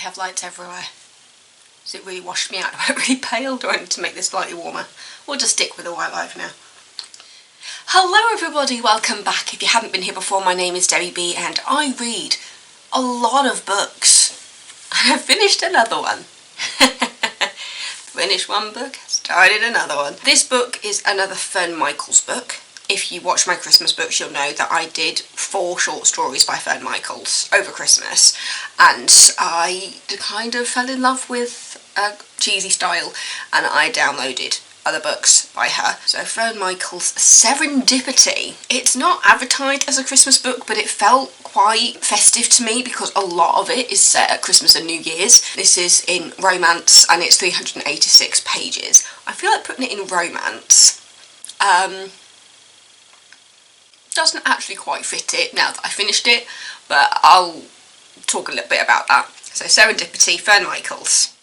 have lights everywhere? Has it really washed me out? Do I look really pale? Do I need to make this slightly warmer? We'll just stick with the white light for now. Hello everybody, welcome back. If you haven't been here before, my name is Debbie B and I read a lot of books. I've finished another one. Finished one book, started another one. This book is another Fern Michaels book. If you watch my Christmas books, you'll know that I did 4 short stories by Fern Michaels over Christmas, and I kind of fell in love with a cheesy style, and I downloaded other books by her. So Fern Michaels' Serendipity. It's not advertised as a Christmas book, but it felt quite festive to me because a lot of it is set at Christmas and New Year's. This is in romance and it's 386 pages. I feel like putting it in romance doesn't actually quite fit it now that I finished it, but I'll talk a little bit about that. So Serendipity, Fern Michaels.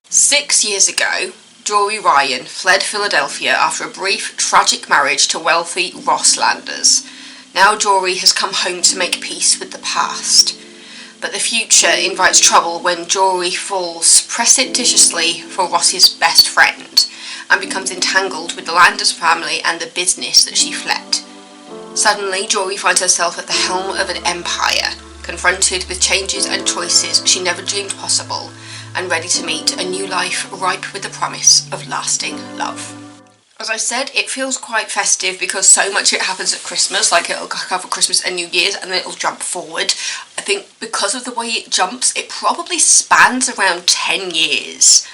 6 years ago, Jory Ryan fled Philadelphia after a brief, tragic marriage to wealthy Ross Landers. Now Jory has come home to make peace with the past. But the future invites trouble when Jory falls precipitously for Ross's best friend and becomes entangled with the Landers family and the business that she fled. Suddenly, Jory finds herself at the helm of an empire, confronted with changes and choices she never dreamed possible, and ready to meet a new life ripe with the promise of lasting love. As I said, it feels quite festive because so much of it happens at Christmas, like it'll cover Christmas and New Year's and then it'll jump forward. I think because of the way it jumps, it probably spans around 10 years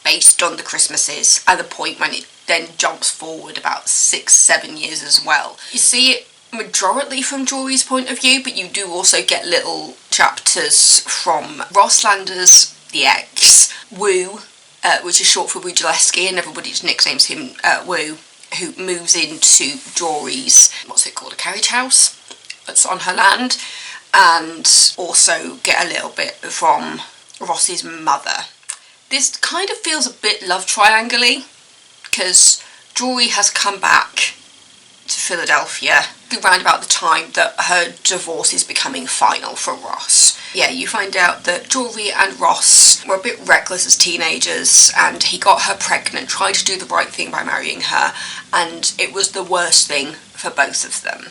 based on the Christmases, at the point when it then jumps forward about 6-7 years as well. You see it majority from Jory's point of view, but you do also get little chapters from Ross Landers, the ex, Woo, which is short for Woo Gillespie, and everybody just nicknames him Woo, who moves into Jory's, what's it called, a carriage house that's on her land, and also get a little bit from Ross's mother. This kind of feels a bit love triangle-y, because Jory has come back to Philadelphia around about the time that her divorce is becoming final for Ross. Yeah, you find out that Jory and Ross were a bit reckless as teenagers, and he got her pregnant, tried to do the right thing by marrying her, and it was the worst thing for both of them.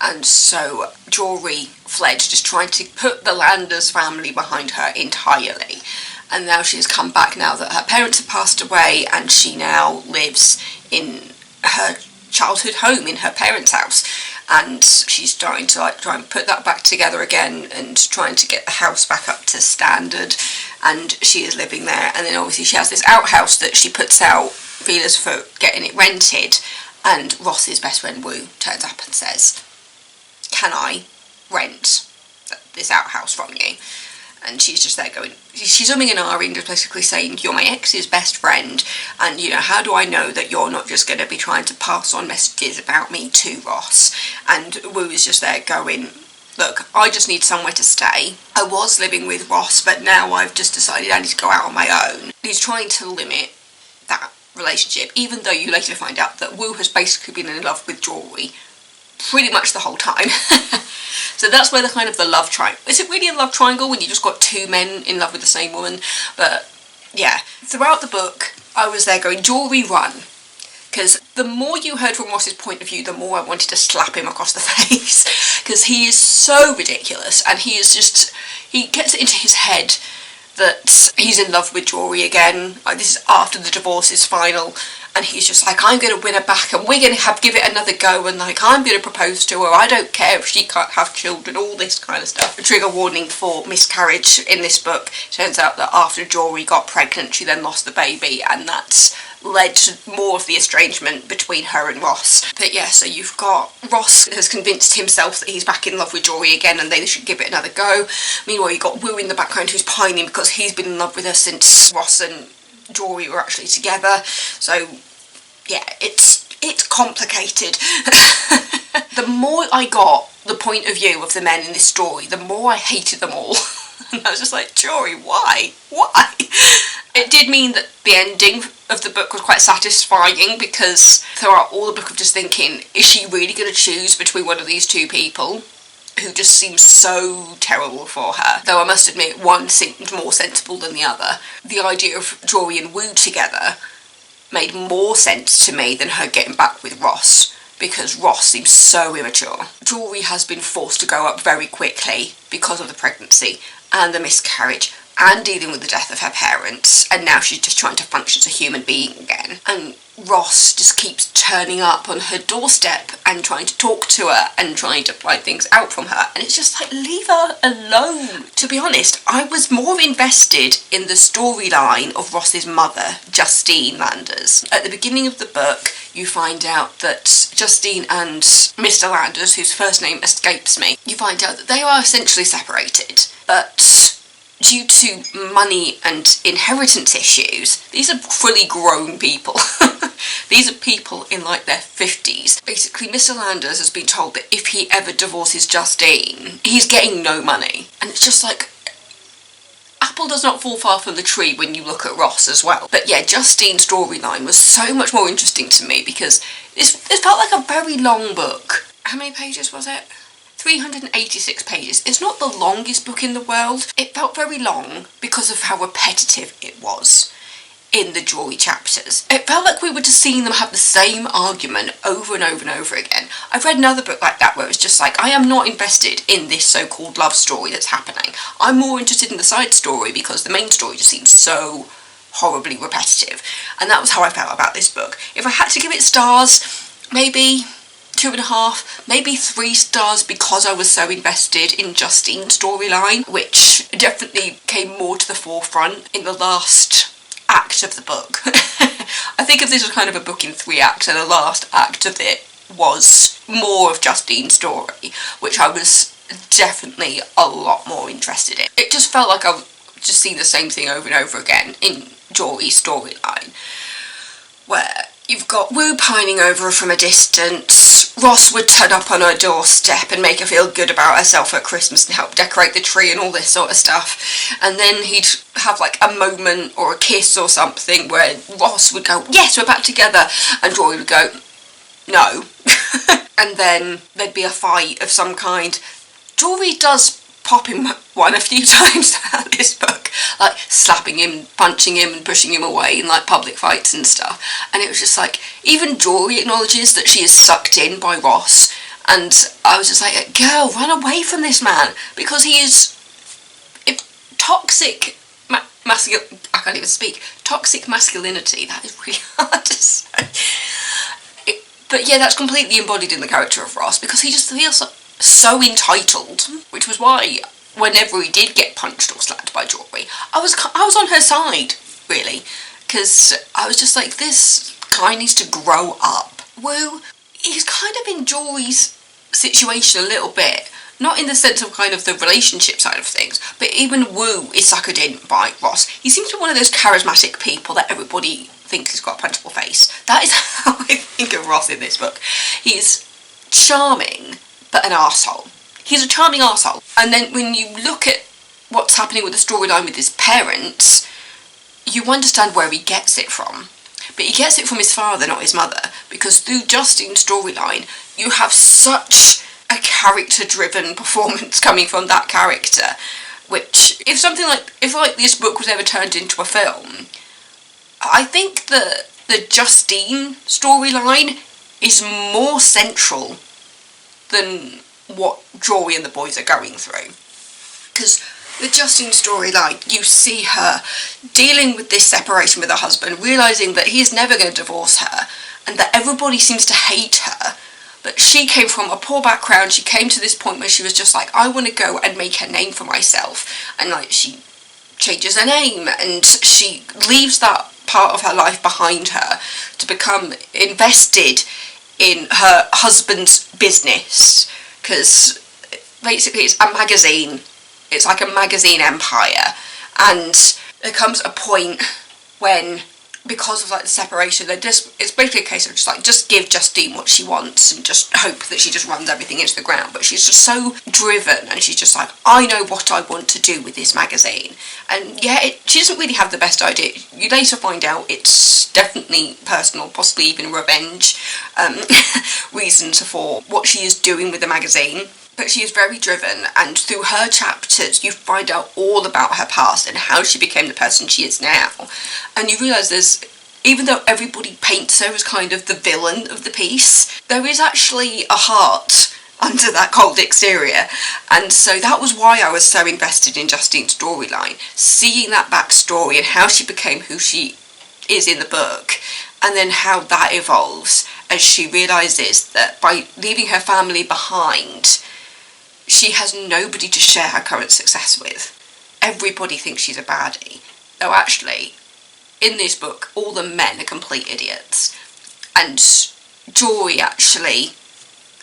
And so Jory fled, just trying to put the Landers family behind her entirely. And now she's come back now that her parents have passed away, and she now lives in her childhood home in her parents' house, and she's starting to try and put that back together again and trying to get the house back up to standard, and she is living there. And then obviously she has this outhouse that she puts out feelers for getting it rented, and Ross's best friend Woo turns up and says, "Can I rent this outhouse from you?" And she's just there going, she's umming and ahhing, just basically saying, "You're my ex's best friend, and you know, how do I know that you're not just going to be trying to pass on messages about me to Ross?" And Woo is just there going, "Look, I just need somewhere to stay. I was living with Ross, but now I've just decided I need to go out on my own." He's trying to limit that relationship, even though you later find out that Woo has basically been in love with Jory pretty much the whole time. So that's where the love triangle. Is it really a love triangle when you just got 2 men in love with the same woman? But yeah, throughout the book I was there going, "Jory, run," because the more you heard from Ross's point of view, the more I wanted to slap him across the face, because he is so ridiculous, and he gets it into his head that he's in love with Jory again. This is after the divorce is final, and he's just like, "I'm going to win her back, and we're going to give it another go, and I'm going to propose to her. I don't care if she can't have children," all this kind of stuff. A trigger warning for miscarriage in this book. Turns out that after Jory got pregnant, she then lost the baby, and that's led to more of the estrangement between her and Ross. But yeah, so you've got Ross has convinced himself that he's back in love with Jory again and they should give it another go. Meanwhile, you've got Woo in the background who's pining because he's been in love with her since Ross and Jory were actually together. So yeah, it's complicated. The more I got the point of view of the men in this story, the more I hated them all. And I was just like, "Jory, why? Why?" It did mean that the ending of the book was quite satisfying, because throughout all the book I'm just thinking, is she really going to choose between one of these 2 people who just seems so terrible for her. Though I must admit, one seemed more sensible than the other. The idea of Jory and Wu together made more sense to me than her getting back with Ross, because Ross seems so immature. Jory has been forced to grow up very quickly because of the pregnancy and the miscarriage and dealing with the death of her parents, and now she's just trying to function as a human being again. And Ross just keeps turning up on her doorstep and trying to talk to her and trying to find things out from her, and it's just like, leave her alone. To be honest, I was more invested in the storyline of Ross's mother, Justine Landers. At the beginning of the book, you find out that Justine and Mr. Landers, whose first name escapes me, you find out that they are essentially separated, but due to money and inheritance issues, these are fully grown people. These are people in like their 50s. Basically, Mr. Landers has been told that if he ever divorces Justine, he's getting no money. And it's just like, apple does not fall far from the tree when you look at Ross as well. But yeah, Justine's storyline was so much more interesting to me because it felt like a very long book. How many pages was it? 386 pages. It's not the longest book in the world. It felt very long because of how repetitive it was in the Jory chapters. It felt like we were just seeing them have the same argument over and over and over again. I've read another book like that where it's just like, I am not invested in this so-called love story that's happening. I'm more interested in the side story because the main story just seems so horribly repetitive. And that was how I felt about this book. If I had to give it stars, maybe 2.5, maybe 3 stars, because I was so invested in Justine's storyline, which definitely came more to the forefront in the last act of the book. I think of this as kind of a book in 3 acts, and the last act of it was more of Justine's story, which I was definitely a lot more interested in. It just felt like I've just seen the same thing over and over again in Jory's storyline, where you've got Wu pining over her from a distance, Ross would turn up on her doorstep and make her feel good about herself at Christmas and help decorate the tree and all this sort of stuff, and then he'd have like a moment or a kiss or something where Ross would go, yes, we're back together, and Jory would go, no. And then there'd be a fight of some kind. Jory does pop him one a few times throughout this book, like slapping him, punching him and pushing him away in like public fights and stuff, and it was just like, even Jory acknowledges that she is sucked in by Ross, and I was just like, girl, run away from this man, because he is toxic I can't even speak, toxic masculinity, that is really hard to say. But yeah, that's completely embodied in the character of Ross, because he just feels so entitled, which was why whenever he did get punched or slapped by Jory, I was on her side, really, because I was just like, this guy needs to grow up. Wu, he's kind of in Jory's situation a little bit, not in the sense of kind of the relationship side of things, but even Wu is suckered in by Ross. He seems to be one of those charismatic people that everybody thinks has got a punchable face. That is how I think of Ross in this book. He's charming, but an arsehole. He's a charming arsehole. And then when you look at what's happening with the storyline with his parents, you understand where he gets it from. But he gets it from his father, not his mother, because through Justine's storyline, you have such a character-driven performance coming from that character, which, if this book was ever turned into a film, I think the Justine storyline is more central than what Jory and the boys are going through. Because the Justine storyline, you see her dealing with this separation with her husband, realising that he's never going to divorce her, and that everybody seems to hate her, but she came from a poor background. She came to this point where she was just like, I want to go and make a name for myself, and like she changes her name, and she leaves that part of her life behind her to become invested in her husband's business, because basically it's a magazine. It's like a magazine empire, and there comes a point when, because of like the separation, it's basically a case of just give Justine what she wants and just hope that she just runs everything into the ground. But she's just so driven, and she's just like, I know what I want to do with this magazine. And yeah, she doesn't really have the best idea. You later find out it's definitely personal, possibly even revenge reasons for what she is doing with the magazine. but she is very driven, and through her chapters you find out all about her past and how she became the person she is now. And you realise even though everybody paints her as kind of the villain of the piece, there is actually a heart under that cold exterior. And so that was why I was so invested in Justine's storyline, seeing that backstory and how she became who she is in the book, and then how that evolves as she realises that by leaving her family behind, she has nobody to share her current success with. Everybody thinks she's a baddie, though actually in this book all the men are complete idiots. And Jory actually,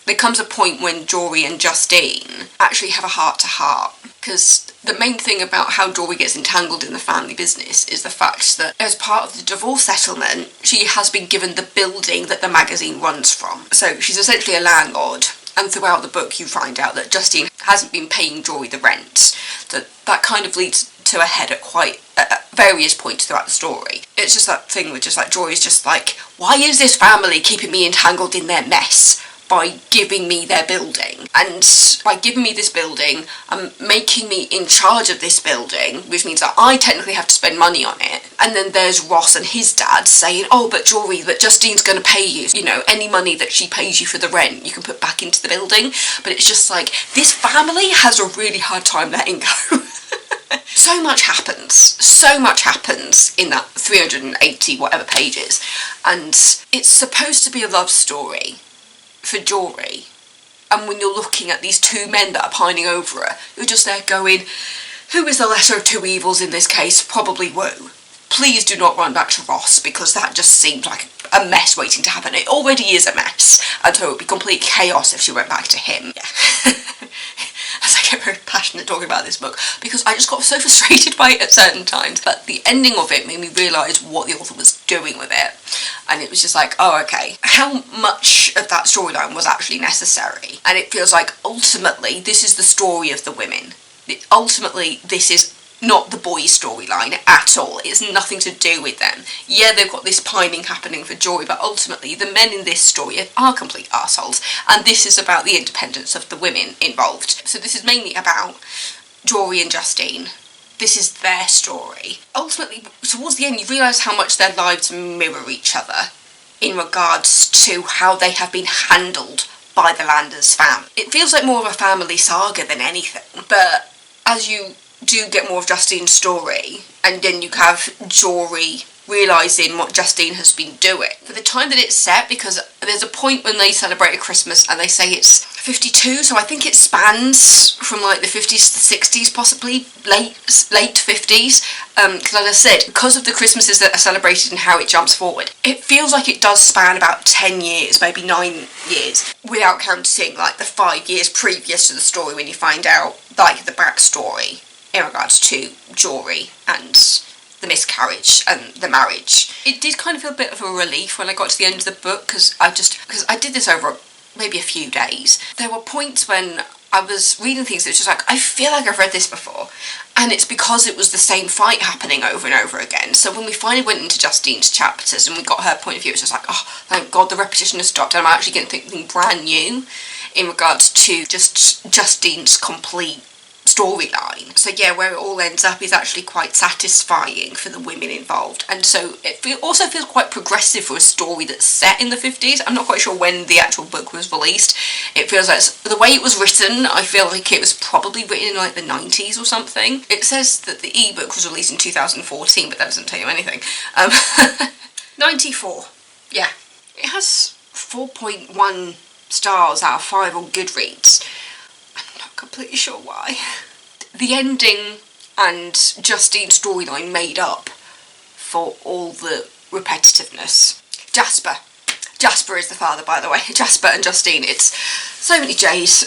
there comes a point when Jory and Justine actually have a heart-to-heart, because the main thing about how Jory gets entangled in the family business is the fact that as part of the divorce settlement, she has been given the building that the magazine runs from. So she's essentially a landlord, and throughout the book you find out that Justine hasn't been paying Jory the rent. That kind of leads to a head at various points throughout the story. It's just that thing with just like Jory's just like, why is this family keeping me entangled in their mess by giving me their building? And by giving me this building and making me in charge of this building, which means that I technically have to spend money on it. And then there's Ross and his dad saying, oh, but Jory, but Justine's going to pay you, any money that she pays you for the rent you can put back into the building. But it's just like, this family has a really hard time letting go. So much happens in that 380 whatever pages, and it's supposed to be a love story for Jory, and when you're looking at these two men that are pining over her, you're just there going, who is the lesser of two evils in this case? Probably Wu. Please do not run back to Ross, because that just seems like a mess waiting to happen. It already is a mess, and so it would be complete chaos if she went back to him. Yeah. As I get very passionate talking about this book, because I just got so frustrated by it at certain times. But the ending of it made me realise what the author was doing with it. And it was just like, oh, okay, how much of that storyline was actually necessary? And it feels like ultimately this is the story of the women. Ultimately, this is not the boys' storyline at all. It's nothing to do with them. Yeah, they've got this pining happening for Jory, but ultimately the men in this story are complete arseholes, and this is about the independence of the women involved. So this is mainly about Jory and Justine. This is their story. Ultimately, towards the end, you realise how much their lives mirror each other in regards to how they have been handled by the Landers family. It feels like more of a family saga than anything, but as you do get more of Justine's story, and then you have Jory realising what Justine has been doing. For the time that it's set, because there's a point when they celebrated Christmas and they say it's 52, so I think it spans from like the 50s to the 60s, possibly late 50s, because as I said, because of the Christmases that are celebrated and how it jumps forward, it feels like it does span about 10 years, maybe 9 years, without counting like the 5 years previous to the story when you find out like the backstory in regards to Jory and the miscarriage and the marriage. It did kind of feel a bit of a relief when I got to the end of the book, because I did this over maybe a few days. There were points when I was reading things that was just like, I feel like I've read this before, and it's because it was the same fight happening over and over again. So when we finally went into Justine's chapters and we got her point of view, it was just like, oh, thank God the repetition has stopped, and I'm actually getting something brand new in regards to just Justine's complete storyline. So yeah, where it all ends up is actually quite satisfying for the women involved, and so it also feels quite progressive for a story that's set in the 50s. I'm not quite sure when the actual book was released. It feels like the way it was written, I feel like it was probably written in like the 90s or something. It says that the ebook was released in 2014, but that doesn't tell you anything. 94. Yeah. It has 4.1 stars out of 5 on Goodreads. I'm not completely sure why. The ending and Justine's storyline made up for all the repetitiveness. Jasper is the father, by the way. Jasper and Justine, it's so many J's.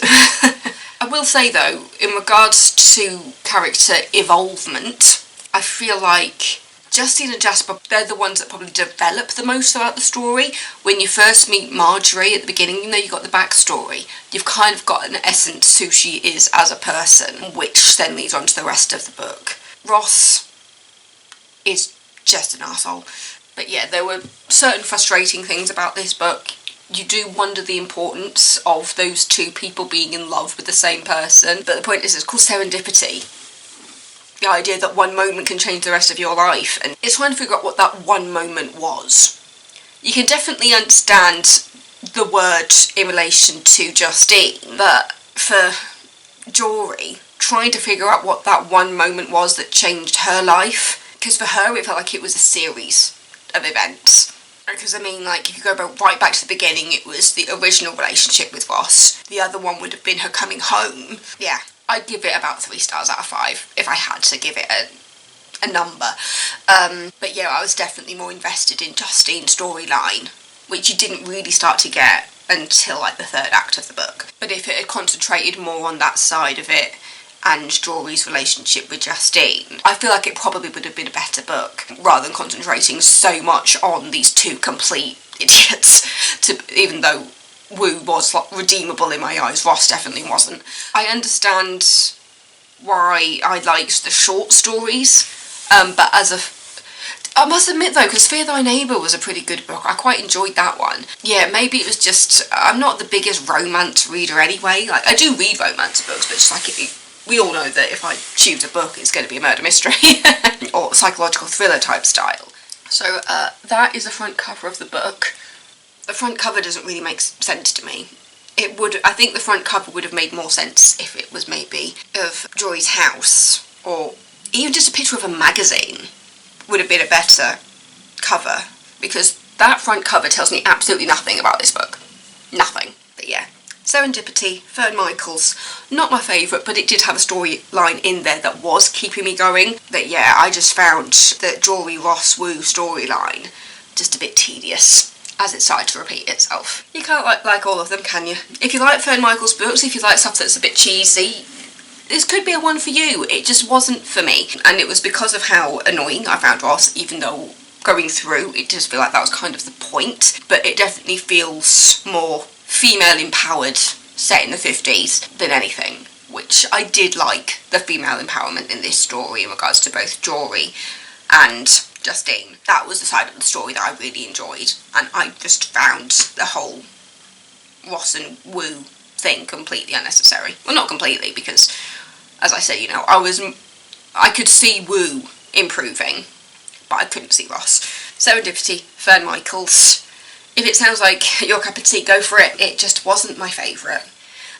I will say though, in regards to character evolvement, I feel like Justine and Jasper, they're the ones that probably develop the most throughout the story. When you first meet Marjorie at the beginning, even though you've got the backstory, you've kind of got an essence who she is as a person, which then leads on to the rest of the book. Ross is just an arsehole. But yeah, there were certain frustrating things about this book. you do wonder the importance of those two people being in love with the same person. But the point is, it's called serendipity. The idea that one moment can change the rest of your life, and it's trying to figure out what that one moment was. You can definitely understand the word in relation to Justine, but for Jory, trying to figure out what that one moment was that changed her life, because for her it felt like it was a series of events. Because I mean, like, if you go right back to the beginning, it was the original relationship with Ross. The other one would have been her coming home. Yeah, I'd give it about 3 stars out of 5 if I had to give it a number. But yeah, I was definitely more invested in Justine's storyline, which you didn't really start to get until like the 3rd act of the book. But if it had concentrated more on that side of it and Jory's relationship with Justine, I feel like it probably would have been a better book, rather than concentrating so much on these two complete idiots. Even though Wu was redeemable in my eyes, Ross definitely wasn't. I understand why I liked the short stories, but I must admit though, because Fear Thy Neighbour was a pretty good book. I quite enjoyed that one. Yeah, maybe it was just, I'm not the biggest romance reader anyway. Like, I do read romance books, but just like, we all know that if I choose a book, it's going to be a murder mystery or psychological thriller type style. So that is the front cover of the book. The front cover doesn't really make sense to me. I think the front cover would have made more sense if it was maybe of Jory's house, or even just a picture of a magazine would have been a better cover, because that front cover tells me absolutely nothing about this book. Nothing. But yeah, Serendipity, Fern Michaels, not my favourite, but it did have a storyline in there that was keeping me going. But yeah, I just found the Jory Ross Wu storyline just a bit tedious as it started to repeat itself. You can't like all of them, can you? If you like Fern Michaels books, if you like stuff that's a bit cheesy, this could be a one for you. It just wasn't for me. And it was because of how annoying I found Ross, even though going through, it does feel like that was kind of the point. But it definitely feels more female empowered, set in the 50s, than anything. Which I did like the female empowerment in this story in regards to both Jory and Justine. That was the side of the story that I really enjoyed. And I just found the whole Ross and Wu thing completely unnecessary. Well, not completely, because as I said, you know, I could see Wu improving, but I couldn't see Ross. Serendipity, Fern Michaels. If it sounds like your cup of tea, go for it. It just wasn't my favourite.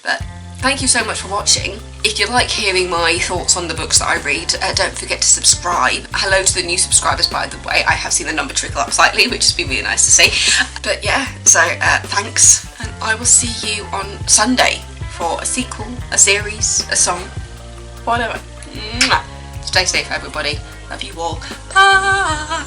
But thank you so much for watching. If you like hearing my thoughts on the books that I read, don't forget to subscribe. Hello to the new subscribers, by the way. I have seen the number trickle up slightly, which has been really nice to see. But yeah, so thanks, and I will see you on Sunday for a sequel, a series, a song, whatever. Stay safe, everybody. Love you all. Bye!